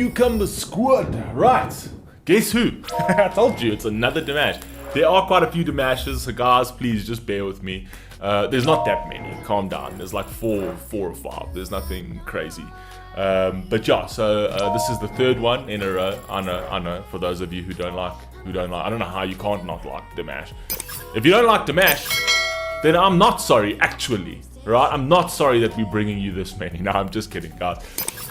Cucumber Squad. Right. Guess who? I told you, it's another Dimash. There are quite a few Dimashes, so guys, please just bear with me. There's not that many. Calm down. There's like four or five. There's nothing crazy. But yeah, so this is the third one in a row. I know. For those of you who don't like, I don't know how you can't not like Dimash. If you don't like Dimash, then I'm not sorry. Actually, right? I'm not sorry that we're bringing you this many. No, I'm just kidding, guys.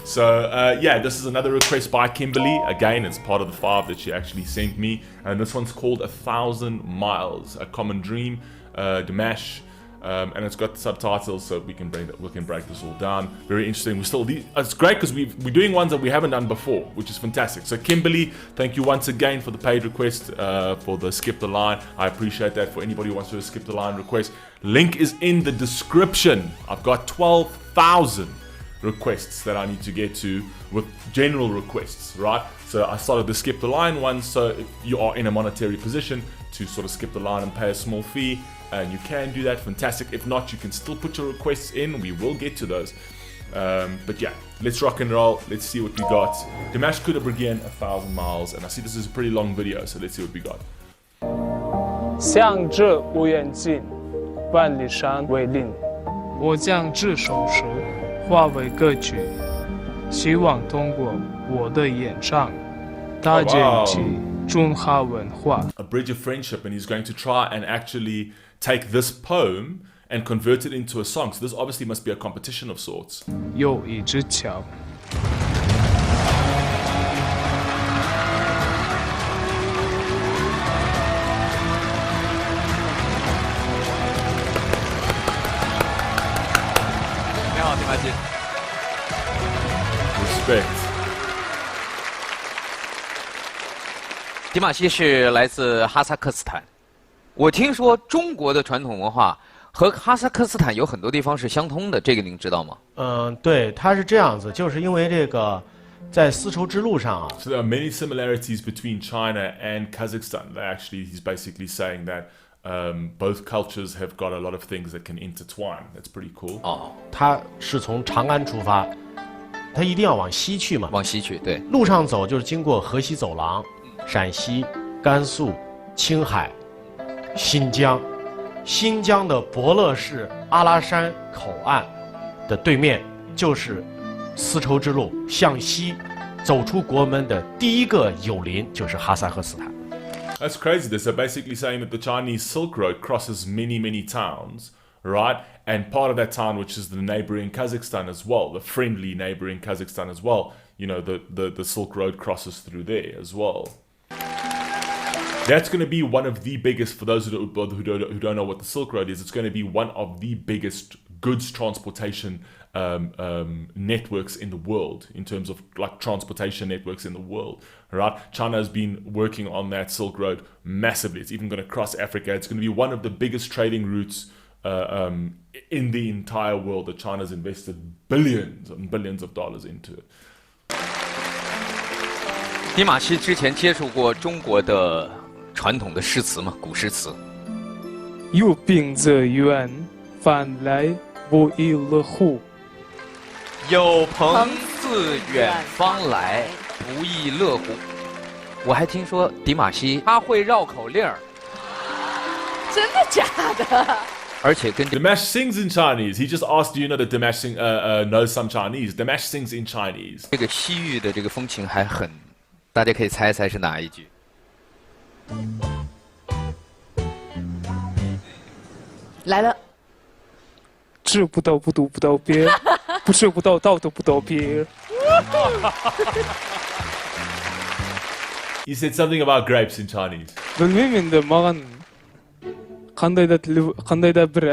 So yeah, this is another request by Kimberly. Again, it's part of the 5 that she actually sent me, and this one's called 1,000 Miles, A Common Dream, Dimash. And it's got subtitles, so we can break this all down. Very interesting. It's great because we're doing ones that we haven't done before, which is fantastic. So Kimberly, thank you once again for the paid request, for the skip the line. I appreciate that. For anybody who wants to skip the line request, link is in the description. I've got 12,000 requests that I need to get to with general requests, right? So I started the skip the line one, so if you are in a monetary position to sort of skip the line and pay a small fee, and you can do that, fantastic. If not, you can still put your requests in. We will get to those. But yeah, let's rock and roll. Let's see what we got. Dimash Kudaibergen, 1,000 Miles. And I see this is a pretty long video, so let's see what we got. 向这无远近，万里山为邻。我将这首诗化为歌曲，希望通过我的演唱，搭建起中华文化。A bridge of friendship, and he's going to try and actually take this poem and convert it into a song. So this obviously must be a competition of sorts. 有一只桥。你好，迪马基。Respect. 迪马西是来自哈萨克斯坦。我听说中国的传统文化和哈萨克斯坦有很多地方是相通的，这个您知道吗？对，它是这样子，就是因为这个在丝绸之路上啊。So there are many similarities between China and Kazakhstan. He's basically saying that both cultures have got a lot of things that can intertwine. That's pretty cool. 哦，它是从长安出发，它一定要往西去嘛。往西去，对。路上走就是经过河西走廊、陕西、甘肃、青海。新疆的博乐市阿拉山口岸的对面就是丝绸之路，向西走出国门的第一个友邻就是哈萨克斯坦。That's crazy. They're basically saying that the Chinese Silk Road crosses many towns, right? And part of that town, which is the neighboring Kazakhstan as well, the friendly neighboring Kazakhstan as well, you know, the Silk Road crosses through there as well. That's going to be one of the biggest, for those who don't know what the Silk Road is, it's going to be one of the biggest goods transportation networks in the world, in terms of like transportation networks in the world, right? China has been working on that Silk Road massively. It's even going to cross Africa. It's going to be one of the biggest trading routes in the entire world, that China's invested billions and billions of dollars into it. 迪马西之前接触过中国的传统的诗词吗？古诗词。有病则圆，饭来不亦乐乎。有朋自远方来，不亦乐乎。我还听说迪马西他会绕口令儿。真的假的？而且跟 Dimash sings in Chinese. He just asked, do you know that Dimash knows some Chinese? Dimash sings in Chinese. 这个西域的这个风情还很，大家可以猜一猜是哪一句。来了。知不道不读不道别，不知不道道都不道别。He said something about grapes in Chinese. білмеймін енді маған қандай да бір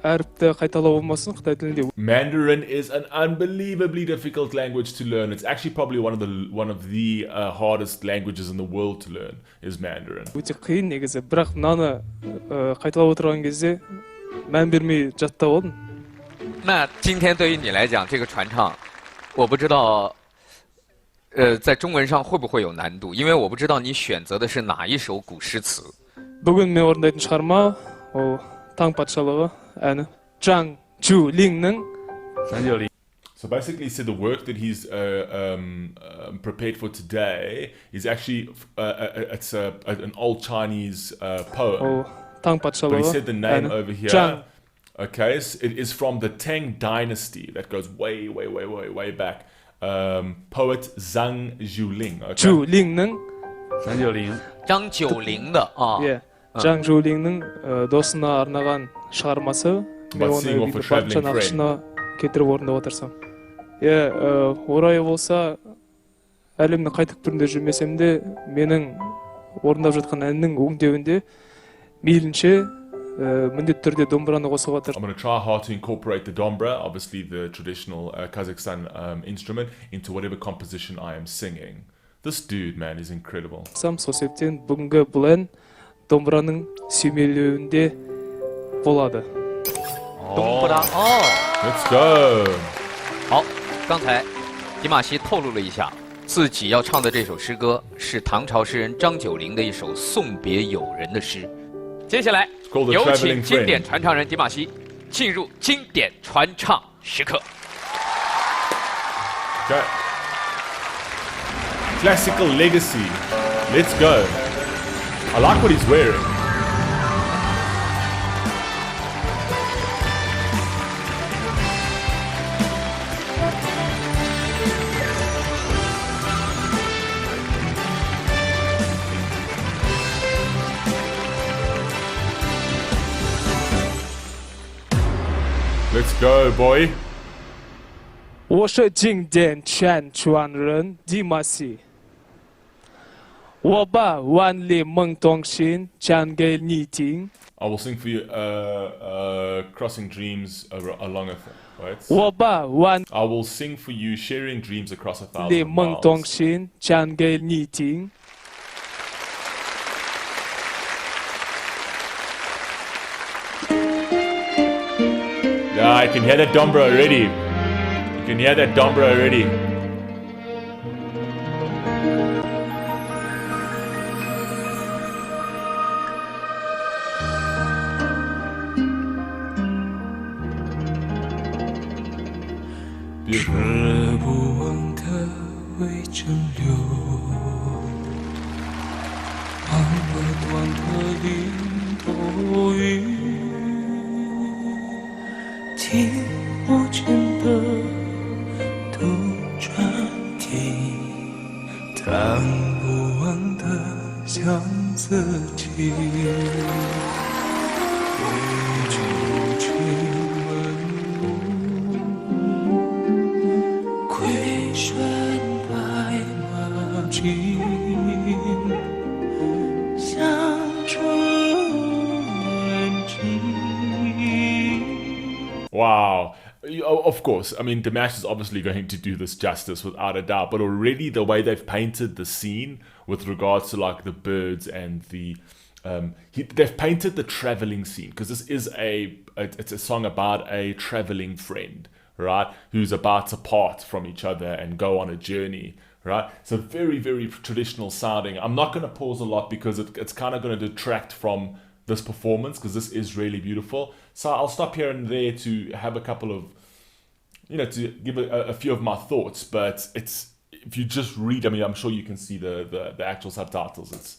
әріпті қайталау болмасын Қытай тілінде. Mandarin is an unbelievably difficult language to learn. It's actually probably one of the hardest languages in the world to learn is Mandarin. өте қиын негізі, бірақ мынаны қайталап отырған кезде мән бермей жаттап алдым. 那今天对于你来讲，这个传唱，我不知道，在中文上会不会有难度？因为我不知道你选择的是哪一首古诗词。бүгін мен орындайтын шығарма ол таң патшалығы әні Zhang Zhulingның. So basically, he said the work that he's prepared for today is actually it's an old Chinese poem. Таң But he патшалығы said the name әні. over here. Zhang. Okay, so it is from the Tang Dynasty that goes way back. Poet Zhang Zhuling. Okay. 九零ның 390张九龄的啊， иә Zhang Zhuliңнің досына арнаған шығармасы. Мен About оны seeing off a бүйтіп traveling барынша нақышына кетіріп орындап отырсам. Иә, орайы болса, әлемнің қай түкпірінде жүрмесем де, менің орындап жатқан әннің өңдеуінде мейлінше міндетті түрде домбыраны қосып жатыр. I'm going to try hard to incorporate the dombra, obviously the traditional Kazakhstan instrument, into whatever composition I am singing. This dude, man, is incredible. Сол себептен бүгінгі бұл ән домбыраның сүйемелеуінде болады. 东不拉哦。 Let's go. 好，刚才迪玛希透露了一下，自己要唱的这首诗歌是唐朝诗人张九龄的一首送别友人的诗。接下来 called The 有 Traveling 请经典 Friend 传唱人迪玛希进入经典传唱时刻。 Okay. Classical legacy. Let's go. I like what he's wearing. Let's go, boy. 我是经典传传人迪玛希，我把万里梦东行讲给你听。 I will sing for you Crossing Dreams along a right? 我把万 I will sing for you Sharing Dreams Across a 里 Thousand 梦东 Miles. 行讲给你听。 Yeah, I can hear that dombra already. You can hear that dombra already. Beautiful. 不忘的微蒸馏，忘不断的淋透雨，听不见的杜鹃啼，弹不完的相思情，一旧情门路。 回旋白马经，相处眼睛。 Wow. Of course, I mean, Dimash is obviously going to do this justice without a doubt, but already the way they've painted the scene with regards to like the birds and the they've painted the traveling scene, because this is it's a song about a traveling friend, right, who's about to part from each other and go on a journey, right? So very traditional sounding. I'm not going to pause a lot because it's kind of going to detract from this performance, because this is really beautiful. So I'll stop here and there to have a couple of, to give a few of my thoughts. But it's, if you just read, I mean, I'm sure you can see the actual subtitles. It's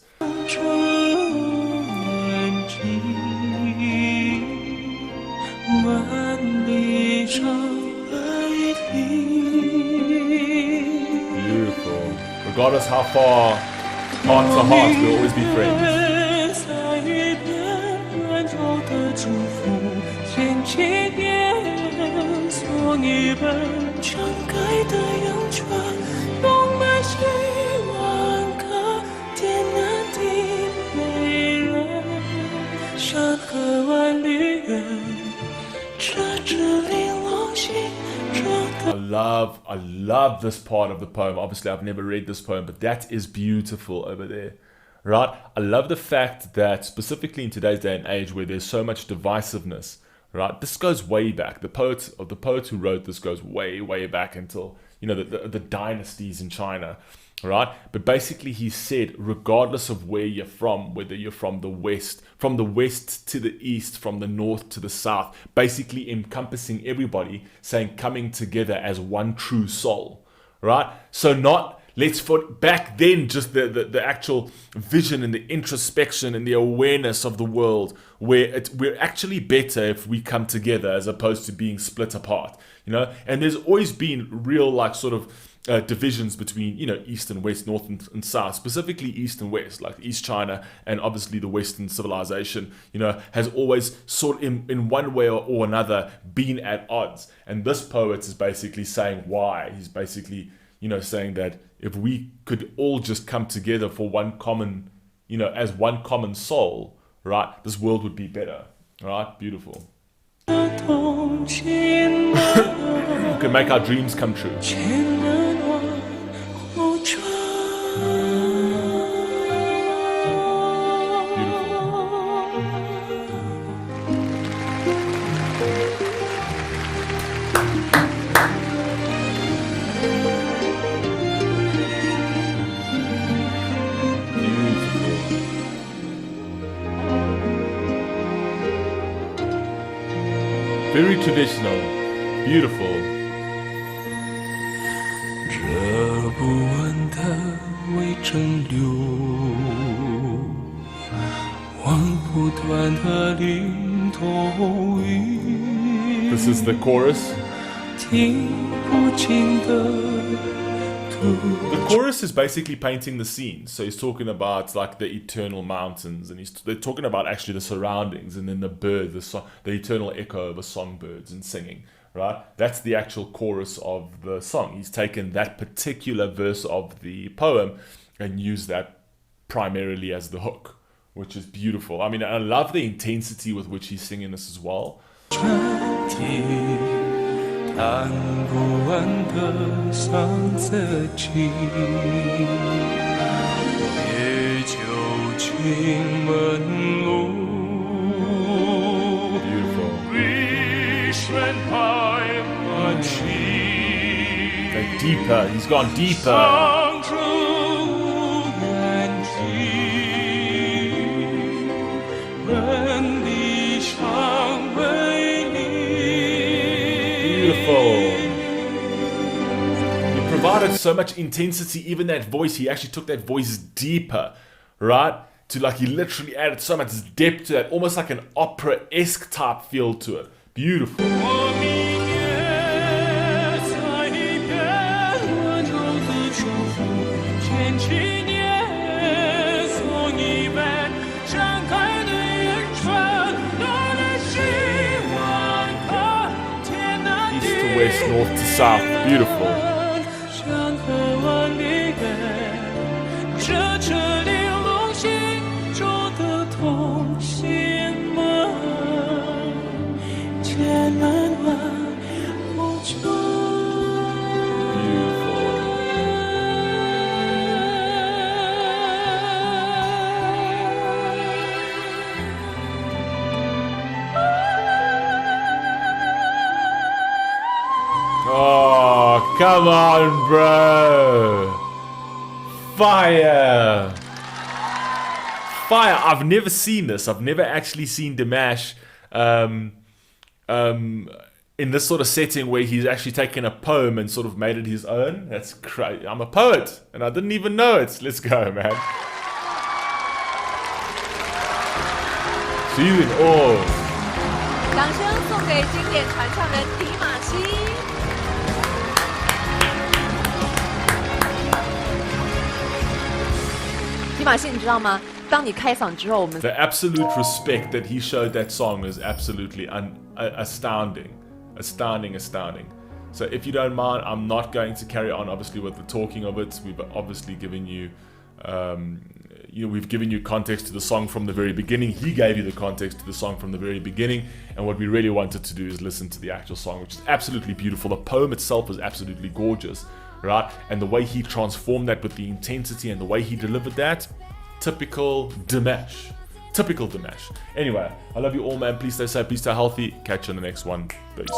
beautiful. Regardless how far hearts are hearts, we'll always be friends. 祝福，牵起点，送一本敞开的邮船，充满希望，可天南地北人，山河万里远，这支玲珑心中的。 I love this part of the poem. Obviously, I've never read this poem, but that is beautiful over there. Right? I love the fact that specifically in today's day and age where there's so much divisiveness, right? This goes way back. The poet who wrote this goes way back until, the dynasties in China. right? But basically he said, regardless of where you're from, whether you're from the west to the east, from the north to the south, basically encompassing everybody, saying coming together as one true soul, right? So not, let's put back then just the actual vision and the introspection and the awareness of the world, where we're actually better if we come together as opposed to being split apart, you know? And there's always been real like sort of divisions between, you know, East and West, North and South, specifically East and West, like East China and obviously the Western civilization, you know, has always sort of in one way or another been at odds. And this poet is basically saying why. He's basically, you know, saying that if we could all just come together for one common, you know, as one common soul, right, this world would be better, right? Beautiful. We can make our dreams come true. Very traditional, beautiful. 热不完的微蒸馏，望不断的领头鱼。 This is the chorus. 听不尽的。 The chorus is basically painting the scene. So he's talking about like the eternal mountains, and they're talking about actually the surroundings, and then the bird, the eternal echo of the songbirds and singing, right? That's the actual chorus of the song. He's taken that particular verse of the poem and used that primarily as the hook, which is beautiful. I mean, I love the intensity with which he's singing this as well. 弹不完的桑泽情，夜酒情门路。Beautiful. Deeper. He's gone deeper. He provided so much intensity, even that voice, he actually took that voice deeper, right? To like, he literally added so much depth to that, almost like an opera-esque type feel to it. Beautiful. West, north to south, beautiful. Oh, come on, bro. Fire. Fire. I've never seen this. I've never actually seen Dimash in this sort of setting where he's actually taken a poem and sort of made it his own. That's crazy. I'm a poet and I didn't even know it. Let's go, man. See you in awe. 掌声送给经典传唱人迪玛希。迪玛希，你知道吗？当你开嗓之后，我们 The absolute respect that he showed that song is absolutely astounding. Astounding. So if you don't mind, I'm not going to carry on obviously with the talking of it. We've obviously given you we've given you context to the song from the very beginning. He gave you the context to the song from the very beginning, and what we really wanted to do is listen to the actual song, which is absolutely beautiful. The poem itself is absolutely gorgeous, right? And the way he transformed that with the intensity and the way he delivered that, typical Dimash. Typical Dimash. Anyway, I love you all, man. Please stay safe, please stay healthy. Catch you on the next one. Peace.